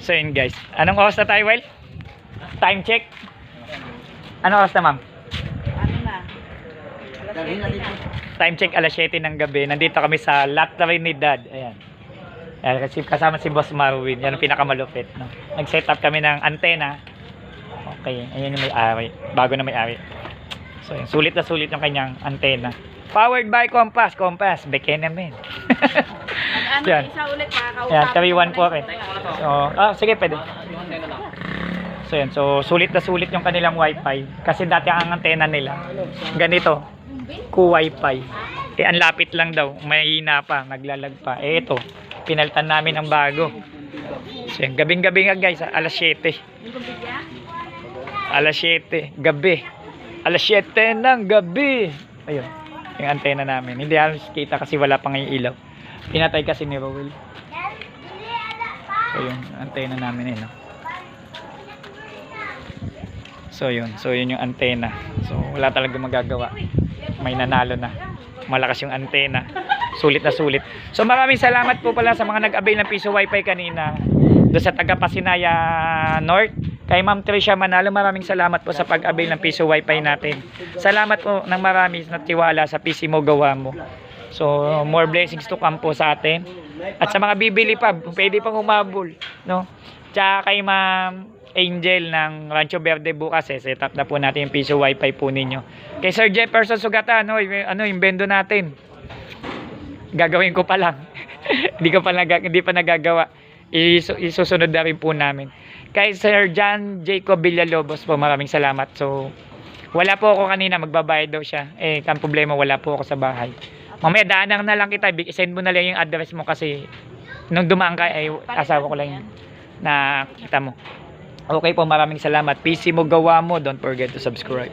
So yun guys. Anong oras na tayo, Well? Time check. Anong oras na, ma'am? Ano na? Alas 7 na. Time check alas 7 ng gabi. Nandito kami sa La Trinidad. Ayan. Ayan, kasi kasama si Boss Marwin. Yan ang pinakamalupit. No? Nag-set up kami ng antena. Okay. Ayan yung may-ari. Bago na may-ari. So yun. Sulit na sulit yung kanyang antena. Powered by Compass. Compass. Beke namin. Ano Yan. isa ulit makakausap. Ayan, 314 eh. So, sige, pwede. So yan, so sulit na sulit yung kanilang wifi. Kasi dati ang antena nila, ganito, Ku-Wi-Fi. Eh, ang lapit lang daw, mahina pa, naglalag pa. Eh, ito, pinalitan namin ng bago. So yan, gabing-gabi nga guys, alas 7. Alas 7, gabi. Alas 7 ng gabi. Ayun, yung antena namin. Hindi halos kita kasi wala pang ilaw. Pinatay kasi ni Rowell. So yung antena namin eh, no? So yun yung antena. So wala talaga magagawa. May nanalo na. Malakas yung antena. Sulit na sulit. So maraming salamat po pala sa mga nag-avail ng piso wifi kanina. Doon sa taga Pasinaya North. Kay Ma'am Tricia Manalo, maraming salamat po sa pag-avail ng piso wifi natin. Salamat po ng marami na tiwala sa PC mo gawa mo. So more blessings to come po sa atin. At sa mga bibili pa, pwede pang humabol, no? Tsaka kay Ma'am Angel ng Rancho Verde bukas set up na po natin yung piso wifi po ninyo. Kay Sir Jefferson Sugata, yung bendo natin. Gagawin ko pa lang. hindi pa nagagawa. Isusunod na rin po namin. Kay Sir John Jacob Villalobos po, maraming salamat. So wala po ako kanina, magbabayad daw siya. Eh, ang problema, wala po ako sa bahay. Mamaya daanan na lang kita, send mo na lang yung address mo kasi nung dumaan ka ay asawa ko lang na kita mo. Okay po, maraming salamat. PC mo gawa mo, don't forget to subscribe.